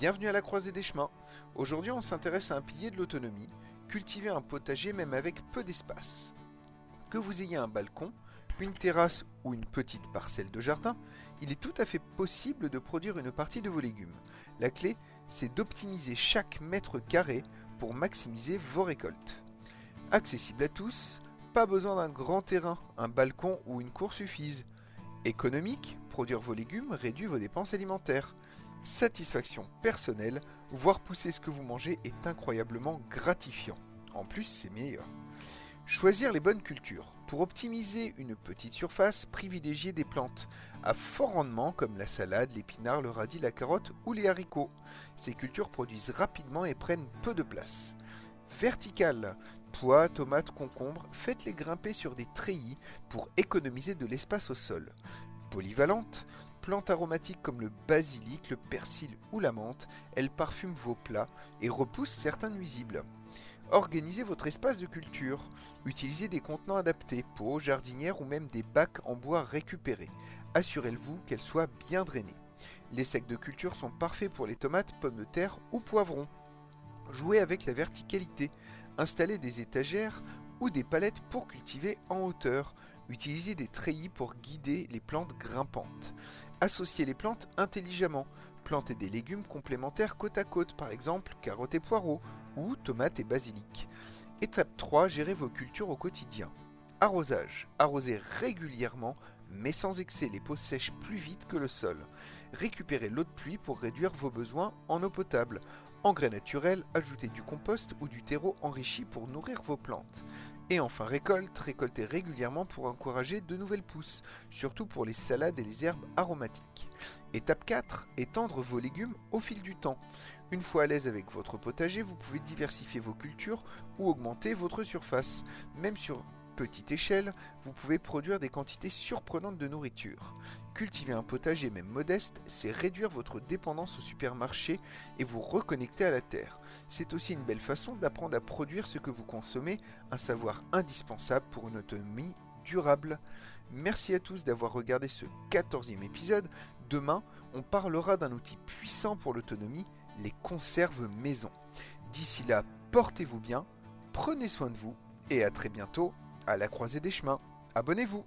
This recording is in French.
Bienvenue à la croisée des chemins. Aujourd'hui, on s'intéresse à un pilier de l'autonomie, cultiver un potager même avec peu d'espace. Que vous ayez un balcon, une terrasse ou une petite parcelle de jardin, il est tout à fait possible de produire une partie de vos légumes. La clé, c'est d'optimiser chaque mètre carré pour maximiser vos récoltes. Accessible à tous, pas besoin d'un grand terrain, un balcon ou une cour suffisent. Économique, produire vos légumes réduit vos dépenses alimentaires. Satisfaction personnelle, voir pousser ce que vous mangez est incroyablement gratifiant. En plus, c'est meilleur. Choisir les bonnes cultures. Pour optimiser une petite surface, privilégiez des plantes à fort rendement comme la salade, l'épinard, le radis, la carotte ou les haricots. Ces cultures produisent rapidement et prennent peu de place. Verticale. Pois, tomates, concombres, faites-les grimper sur des treillis pour économiser de l'espace au sol. Polyvalente, plantes aromatiques comme le basilic, le persil ou la menthe, elles parfument vos plats et repoussent certains nuisibles. Organisez votre espace de culture. Utilisez des contenants adaptés, pots, jardinières ou même des bacs en bois récupérés. Assurez-vous qu'elles soient bien drainées. Les sacs de culture sont parfaits pour les tomates, pommes de terre ou poivrons. Jouez avec la verticalité. Installez des étagères ou des palettes pour cultiver en hauteur. Utilisez des treillis pour guider les plantes grimpantes. Associez les plantes intelligemment. Plantez des légumes complémentaires côte à côte, par exemple carottes et poireaux, ou tomates et basilic. Étape 3, gérez vos cultures au quotidien. Arrosage. Arrosez régulièrement, mais sans excès, les peaux sèchent plus vite que le sol. Récupérez l'eau de pluie pour réduire vos besoins en eau potable. Engrais naturels, ajoutez du compost ou du terreau enrichi pour nourrir vos plantes. Et enfin récoltez régulièrement pour encourager de nouvelles pousses, surtout pour les salades et les herbes aromatiques. Étape 4, étendre vos légumes au fil du temps. Une fois à l'aise avec votre potager, vous pouvez diversifier vos cultures ou augmenter votre surface. Même sur petite échelle, vous pouvez produire des quantités surprenantes de nourriture. Cultiver un potager même modeste, c'est réduire votre dépendance au supermarché et vous reconnecter à la terre. C'est aussi une belle façon d'apprendre à produire ce que vous consommez, un savoir indispensable pour une autonomie durable. Merci à tous d'avoir regardé ce 14e épisode. Demain, on parlera d'un outil puissant pour l'autonomie, les conserves maison. D'ici là, portez-vous bien, prenez soin de vous et à très bientôt à la croisée des chemins. Abonnez-vous!